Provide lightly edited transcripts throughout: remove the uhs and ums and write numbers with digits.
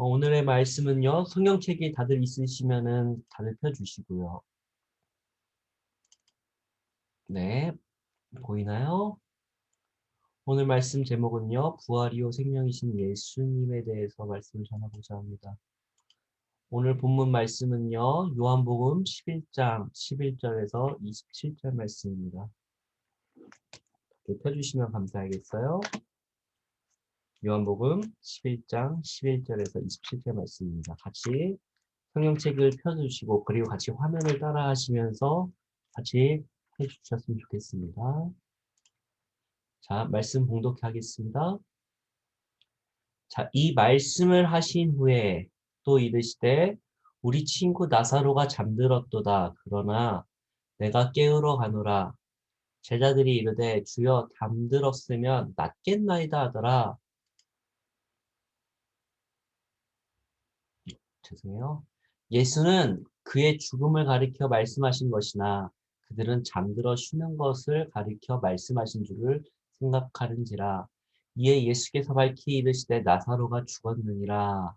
오늘의 말씀은요. 성경책이 다들 있으시면은 다들 펴주시고요. 네, 보이나요? 오늘 말씀 제목은요. 부활이요 생명이신 예수님에 대해서 말씀을 전하고자 합니다. 오늘 본문 말씀은요. 요한복음 11장 11절에서 27절 말씀입니다. 펴주시면 감사하겠어요. 요한복음 11장 11절에서 27절 말씀입니다. 같이 성경책을 펴주시고 그리고 같이 화면을 따라 하시면서 같이 해주셨으면 좋겠습니다. 자, 말씀 봉독해 하겠습니다. 자, 이 말씀을 하신 후에 또 이르시되 우리 친구 나사로가 잠들었도다. 그러나 내가 깨우러 가노라. 제자들이 이르되 주여 잠들었으면 낫겠나이다 하더라. 죄송해요. 예수는 그의 죽음을 가리켜 말씀하신 것이나 그들은 잠들어 쉬는 것을 가리켜 말씀하신 줄을 생각하는지라. 이에 예수께서 밝히 이르시되 나사로가 죽었느니라.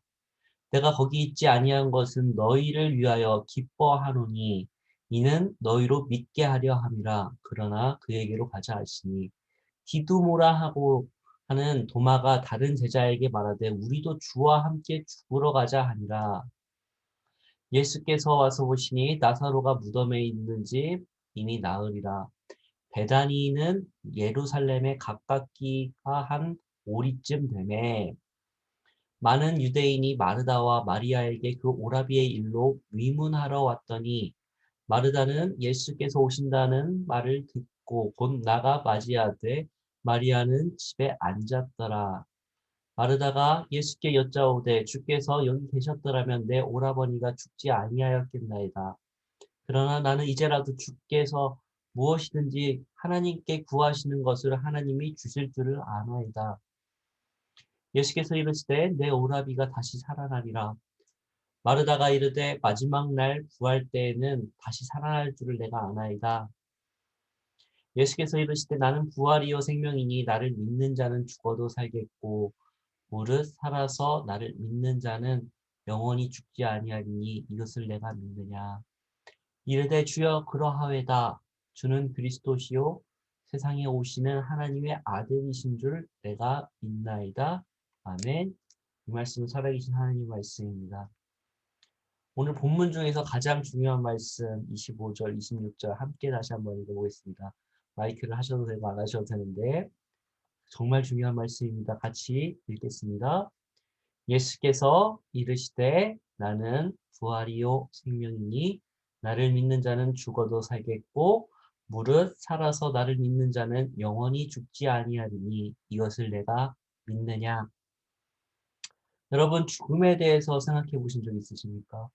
내가 거기 있지 아니한 것은 너희를 위하여 기뻐하노니 이는 너희로 믿게 하려 함이라. 그러나 그에게로 가자 하시니 디두모라 하고 하는 도마가 다른 제자에게 말하되 우리도 주와 함께 죽으러 가자 하니라. 예수께서 와서 보시니 나사로가 무덤에 있는 집 이미 나으리라. 베다니는 예루살렘에 가깝기가 한 오리쯤 되매 많은 유대인이 마르다와 마리아에게 그 오라비의 일로 위문하러 왔더니 마르다는 예수께서 오신다는 말을 듣고 곧 나가 맞이하되 마리아는 집에 앉았더라. 마르다가 예수께 여짜오되 주께서 여기 계셨더라면 내 오라버니가 죽지 아니하였겠나이다. 그러나 나는 이제라도 주께서 무엇이든지 하나님께 구하시는 것을 하나님이 주실 줄을 아나이다. 예수께서 이르시되 내 오라비가 다시 살아나리라. 마르다가 이르되 마지막 날 부활 때에는 다시 살아날 줄을 내가 아나이다. 예수께서 이르시되 나는 부활이요 생명이니 나를 믿는 자는 죽어도 살겠고 무릇 살아서 나를 믿는 자는 영원히 죽지 아니하리니 이것을 내가 믿느냐. 이르되 주여 그러하외다. 주는 그리스도시요 세상에 오시는 하나님의 아들이신 줄 내가 믿나이다. 아멘. 이 말씀은 살아계신 하나님 말씀입니다. 오늘 본문 중에서 가장 중요한 말씀 25절, 26절 함께 다시 한번 읽어보겠습니다. 마이크를 하셔도 되고 안 하셔도 되는데 정말 중요한 말씀입니다. 같이 읽겠습니다. 예수께서 이르시되 나는 부활이요 생명이니 나를 믿는 자는 죽어도 살겠고 무릇 살아서 나를 믿는 자는 영원히 죽지 아니하리니 이것을 내가 믿느냐. 여러분 죽음에 대해서 생각해 보신 적 있으십니까?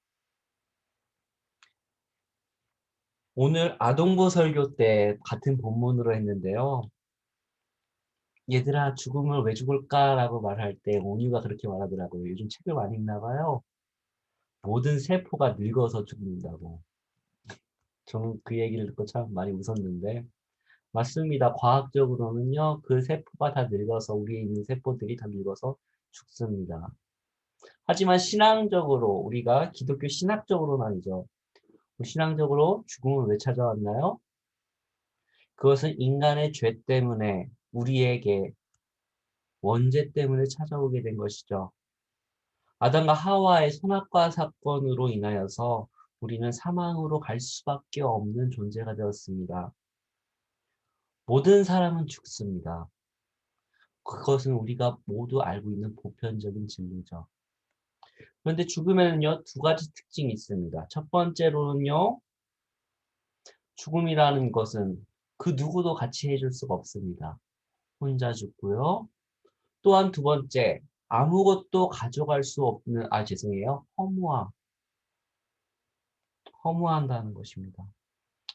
오늘 아동부 설교 때 같은 본문으로 했는데요. 얘들아 죽음을 왜 죽을까라고 말할 때 온유가 그렇게 말하더라고요. 요즘 책을 많이 읽나 봐요. 모든 세포가 늙어서 죽는다고. 저는 그 얘기를 듣고 참 많이 웃었는데 맞습니다. 과학적으로는요. 그 세포가 다 늙어서 우리에 있는 세포들이 다 늙어서 죽습니다. 하지만 신앙적으로 우리가 기독교 신학적으로는 아니죠. 신앙적으로 죽음은 왜 찾아왔나요? 그것은 인간의 죄 때문에 우리에게 원죄 때문에 찾아오게 된 것이죠. 아담과 하와의 선악과 사건으로 인하여서 우리는 사망으로 갈 수밖에 없는 존재가 되었습니다. 모든 사람은 죽습니다. 그것은 우리가 모두 알고 있는 보편적인 진리죠. 그런데 죽음에는요, 두 가지 특징이 있습니다. 첫 번째로는요, 죽음이라는 것은 그 누구도 같이 해줄 수가 없습니다. 혼자 죽고요. 또한 두 번째, 아무것도 가져갈 수 없는, 죄송해요. 허무한다는 것입니다.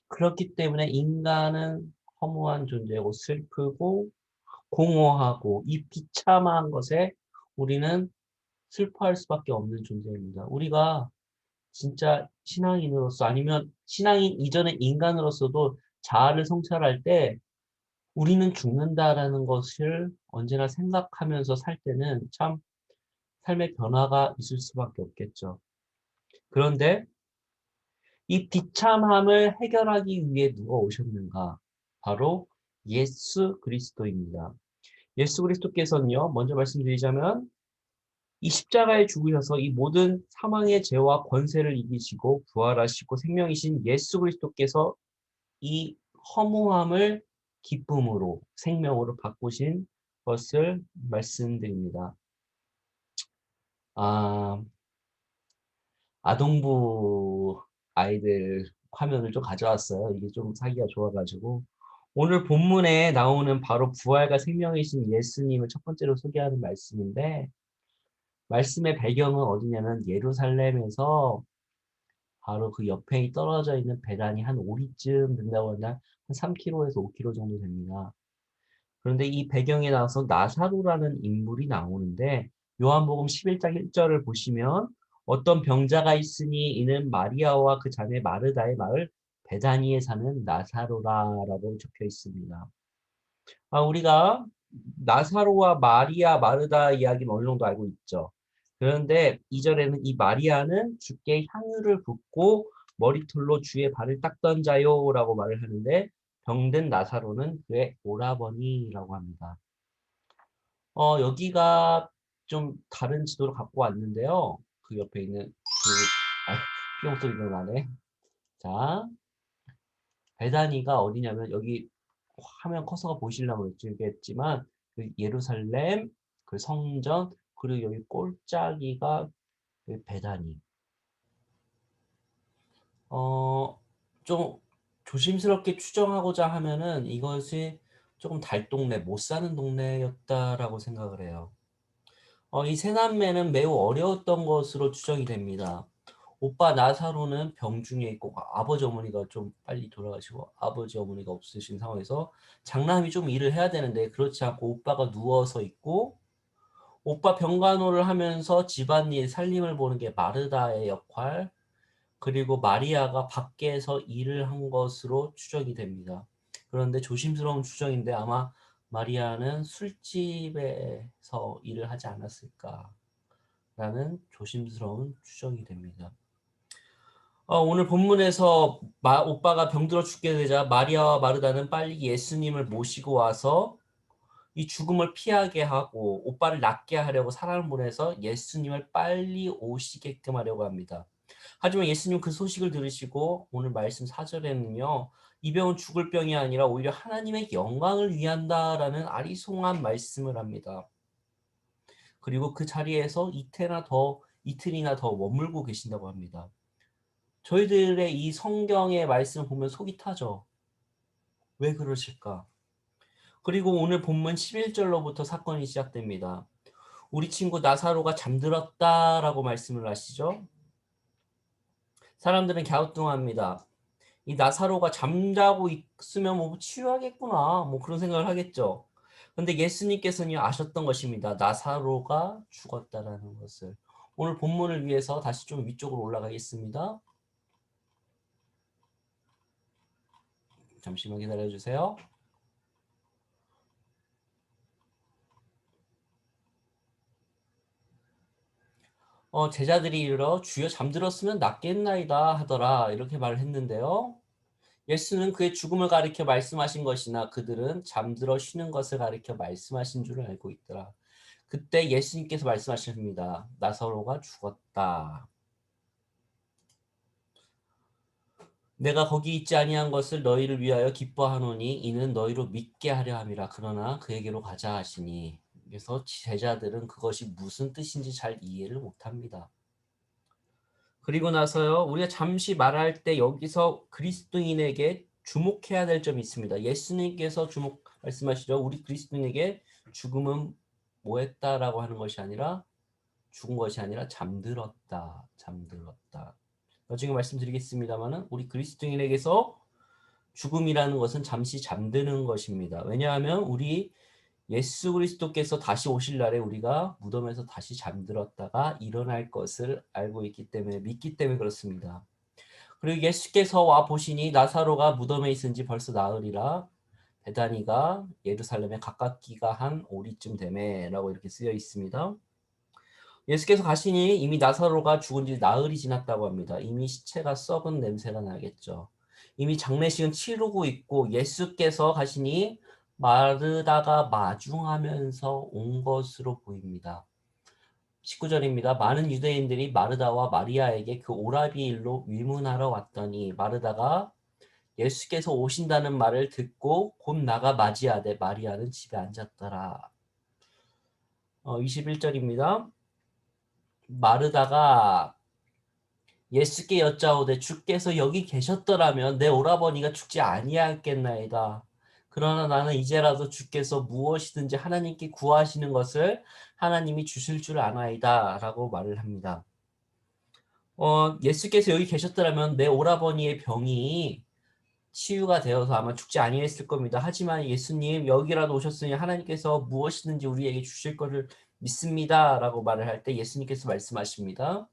그렇기 때문에 인간은 허무한 존재고 슬프고 공허하고 이 비참한 것에 우리는 슬퍼할 수밖에 없는 존재입니다. 우리가 진짜 신앙인으로서 아니면 신앙인 이전의 인간으로서도 자아를 성찰할 때 우리는 죽는다라는 것을 언제나 생각하면서 살 때는 참 삶의 변화가 있을 수밖에 없겠죠. 그런데 이 비참함을 해결하기 위해 누가 오셨는가? 바로 예수 그리스도입니다. 예수 그리스도께서는요, 먼저 말씀드리자면 이 십자가에 죽으셔서 이 모든 사망의 죄와 권세를 이기시고 부활하시고 생명이신 예수 그리스도께서 이 허무함을 기쁨으로 생명으로 바꾸신 것을 말씀드립니다. 아, 아동부 아이들 화면을 좀 가져왔어요. 이게 좀 사기가 좋아가지고. 오늘 본문에 나오는 바로 부활과 생명이신 예수님을 첫 번째로 소개하는 말씀인데, 말씀의 배경은 어디냐면 예루살렘에서 바로 그 옆에 떨어져 있는 베단이 한 오리쯤 된다고 한다. 한 3km에서 5km 정도 됩니다. 그런데 이 배경에 나와서 나사로라는 인물이 나오는데 요한복음 11장 1절을 보시면 어떤 병자가 있으니 이는 마리아와 그 자매 마르다의 마을 베다니에 사는 나사로라라고 적혀 있습니다. 우리가 나사로와 마리아, 마르다 이야기는 어느 정도 알고 있죠. 그런데 2절에는 이 마리아는 주께 향유를 붓고 머리털로 주의 발을 닦던 자요라고 말을 하는데 병든 나사로는 그의 오라버니라고 합니다. 여기가 좀 다른 지도를 갖고 왔는데요. 그 옆에 있는 피용 소리가 나네. 자, 베다니가 어디냐면 여기 화면 커서가 보시려면 모르겠지만 그 예루살렘, 그 성전, 그리고 여기 골짜기가 그 베다니. 좀 조심스럽게 추정하고자 하면은 이것이 조금 달동네, 못 사는 동네였다라고 생각을 해요. 이 세 남매는 매우 어려웠던 것으로 추정이 됩니다. 오빠 나사로는 병중에 있고 아버지 어머니가 좀 빨리 돌아가시고 아버지 어머니가 없으신 상황에서 장남이 좀 일을 해야 되는데 그렇지 않고 오빠가 누워서 있고 오빠 병간호를 하면서 집안일 살림을 보는 게 마르다의 역할 그리고 마리아가 밖에서 일을 한 것으로 추정이 됩니다. 그런데 조심스러운 추정인데 아마 마리아는 술집에서 일을 하지 않았을까라는 조심스러운 추정이 됩니다. 오늘 본문에서 오빠가 병들어 죽게 되자 마리아와 마르다는 빨리 예수님을 모시고 와서 이 죽음을 피하게 하고 오빠를 낫게 하려고 사람을 보내서 예수님을 빨리 오시게끔 하려고 합니다. 하지만 예수님 그 소식을 들으시고 오늘 말씀 4절에는요. 이 병은 죽을 병이 아니라 오히려 하나님의 영광을 위한다라는 아리송한 말씀을 합니다. 그리고 그 자리에서 이틀이나 더 머물고 계신다고 합니다. 저희들의 이 성경의 말씀을 보면 속이 타죠. 왜 그러실까? 그리고 오늘 본문 11절로부터 사건이 시작됩니다. 우리 친구 나사로가 잠들었다라고 말씀을 하시죠. 사람들은 갸우뚱합니다. 이 나사로가 잠자고 있으면 뭐 치유하겠구나 뭐 그런 생각을 하겠죠. 근데 예수님께서는 아셨던 것입니다. 나사로가 죽었다라는 것을. 오늘 본문을 위해서 다시 좀 위쪽으로 올라가겠습니다. 잠시만 기다려 주세요. 제자들이 이르러 주여 잠들었으면 낫겠나이다 하더라 이렇게 말을 했는데요. 예수는 그의 죽음을 가리켜 말씀하신 것이나 그들은 잠들어 쉬는 것을 가리켜 말씀하신 줄을 알고 있더라. 그때 예수님께서 말씀하십니다. 나사로가 죽었다. 내가 거기 있지 아니한 것을 너희를 위하여 기뻐하노니 이는 너희로 믿게 하려 함이라. 그러나 그에게로 가자 하시니. 그래서 제자들은 그것이 무슨 뜻인지 잘 이해를 못합니다. 그리고 나서요. 우리가 잠시 말할 때 여기서 그리스도인에게 주목해야 될 점이 있습니다. 예수님께서 말씀하시죠. 우리 그리스도인에게 죽음은 뭐했다라고 하는 것이 아니라 죽은 것이 아니라 잠들었다. 잠들었다. 나중에 말씀드리겠습니다만은 우리 그리스도인에게서 죽음이라는 것은 잠시 잠드는 것입니다. 왜냐하면 우리 예수 그리스도께서 다시 오실 날에 우리가 무덤에서 다시 잠들었다가 일어날 것을 알고 있기 때문에 믿기 때문에 그렇습니다. 그리고 예수께서 와 보시니 나사로가 무덤에 있은 지 벌써 나흘이라 베다니가 예루살렘에 가깝기가 한 오리쯤 되매라고 이렇게 쓰여 있습니다. 예수께서 가시니 이미 나사로가 죽은 지 나흘이 지났다고 합니다. 이미 시체가 썩은 냄새가 나겠죠. 이미 장례식은 치르고 있고 예수께서 가시니 마르다가 마중하면서 온 것으로 보입니다. 19절입니다. 많은 유대인들이 마르다와 마리아에게 그 오라비 일로 위문하러 왔더니 마르다가 예수께서 오신다는 말을 듣고 곧 나가 맞이하되 마리아는 집에 앉았더라. 21절입니다. 마르다가 예수께 여짜오되 주께서 여기 계셨더라면 내 오라버니가 죽지 아니하겠나이다. 그러나 나는 이제라도 주께서 무엇이든지 하나님께 구하시는 것을 하나님이 주실 줄 아나이다 라고 말을 합니다. 예수께서 여기 계셨더라면 내 오라버니의 병이 치유가 되어서 아마 죽지 아니했을 겁니다. 하지만 예수님 여기라도 오셨으니 하나님께서 무엇이든지 우리에게 주실 것을 믿습니다 라고 말을 할 때 예수님께서 말씀하십니다.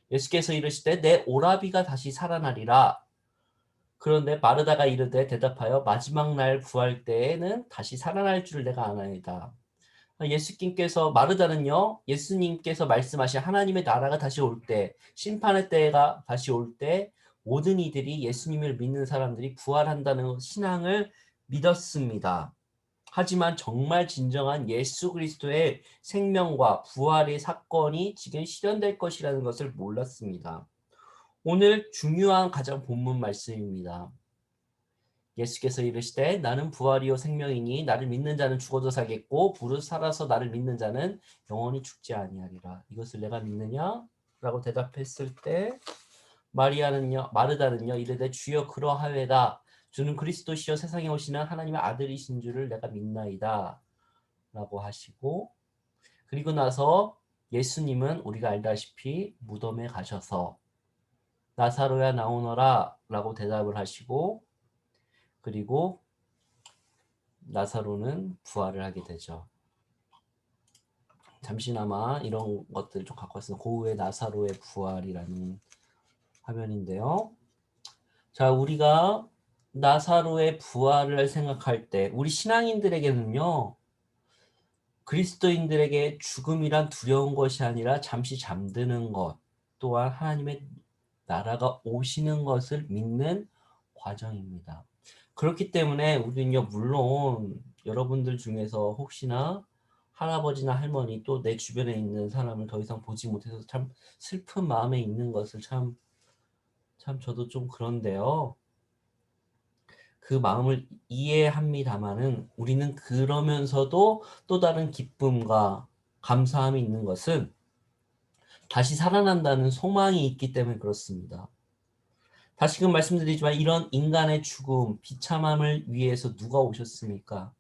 예수께서 이르시되 내 오라비가 다시 살아나리라. 그런데 마르다가 이르되 대답하여 마지막 날 구할 때에는 다시 살아날 줄 내가 아나이다. 예수님께서 마르다는요, 예수님께서 말씀하신 하나님의 나라가 다시 올 때, 심판의 때가 다시 올 때, 모든 이들이 예수님을 믿는 사람들이 부활한다는 신앙을 믿었습니다. 하지만 정말 진정한 예수 그리스도의 생명과 부활의 사건이 지금 실현될 것이라는 것을 몰랐습니다. 오늘 중요한 가장 본문 말씀입니다. 예수께서 이르시되 나는 부활이요 생명이니 나를 믿는 자는 죽어도 살겠고 부르 살아서 나를 믿는 자는 영원히 죽지 아니하리라. 이것을 내가 믿느냐? 라고 대답했을 때 마르다는요 이르되 주여 그러하외다. 주는 그리스도시요 세상에 오시는 하나님의 아들이신 줄을 내가 믿나이다. 라고 하시고 그리고 나서 예수님은 우리가 알다시피 무덤에 가셔서 나사로야 나오너라 라고 대답을 하시고 그리고 나사로는 부활을 하게 되죠. 잠시나마 이런 것들 좀 갖고 왔습니다. 고흐의 나사로의 부활이라는 화면인데요. 자, 우리가 나사로의 부활을 생각할 때 우리 신앙인들에게는요. 그리스도인들에게 죽음이란 두려운 것이 아니라 잠시 잠드는 것 또한 하나님의 나라가 오시는 것을 믿는 과정입니다. 그렇기 때문에 우리는요, 물론 여러분들 중에서 혹시나 할아버지나 할머니 또 내 주변에 있는 사람을 더 이상 보지 못해서 참 슬픈 마음에 있는 것을 참 저도 좀 그런데요. 그 마음을 이해합니다마는 우리는 그러면서도 또 다른 기쁨과 감사함이 있는 것은 다시 살아난다는 소망이 있기 때문에 그렇습니다. 다시금 말씀드리지만 이런 인간의 죽음, 비참함을 위해서 누가 오셨습니까?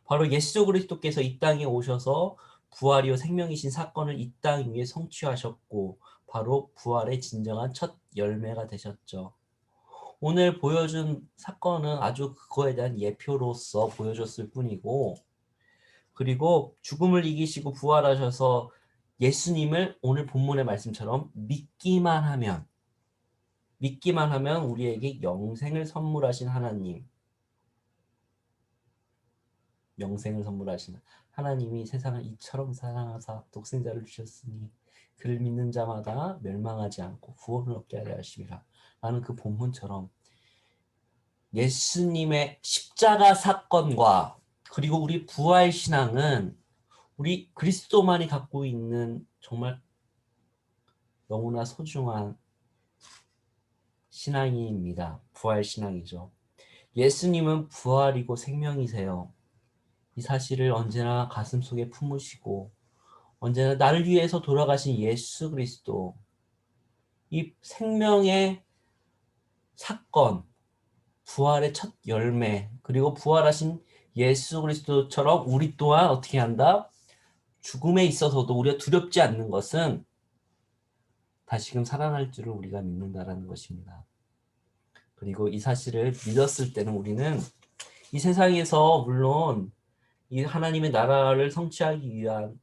바로 예수 그리스도께서 이 땅에 오셔서 부활이요 생명이신 사건을 이 땅 위에 성취하셨고 바로 부활의 진정한 첫 열매가 되셨죠. 오늘 보여준 사건은 아주 그거에 대한 예표로서 보여줬을 뿐이고 그리고 죽음을 이기시고 부활하셔서 예수님을 오늘 본문의 말씀처럼 믿기만 하면 우리에게 영생을 선물하신 하나님, 영생을 선물하신 하나님이 세상을 이처럼 사랑하사 독생자를 주셨으니 그를 믿는 자마다 멸망하지 않고 구원을 얻게 하려 하심이라 라는 그 본문처럼 예수님의 십자가 사건과 그리고 우리 부활 신앙은 우리 그리스도만이 갖고 있는 정말 너무나 소중한 신앙입니다. 부활 신앙이죠. 예수님은 부활이고 생명이세요. 이 사실을 언제나 가슴속에 품으시고 언제나 나를 위해서 돌아가신 예수 그리스도 이 생명의 사건 부활의 첫 열매 그리고 부활하신 예수 그리스도처럼 우리 또한 어떻게 한다? 죽음에 있어서도 우리가 두렵지 않는 것은 다시금 살아날 줄을 우리가 믿는다라는 것입니다. 그리고 이 사실을 믿었을 때는 우리는 이 세상에서 물론 이 하나님의 나라를 성취하기 위한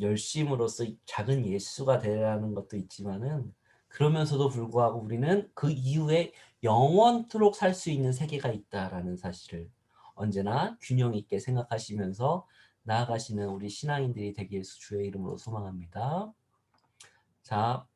열심으로써 작은 예수가 되라는 것도 있지만은 그러면서도 불구하고 우리는 그 이후에 영원토록 살 수 있는 세계가 있다라는 사실을 언제나 균형 있게 생각하시면서 나아가시는 우리 신앙인들이 되기 위해서 주의 이름으로 소망합니다. 자,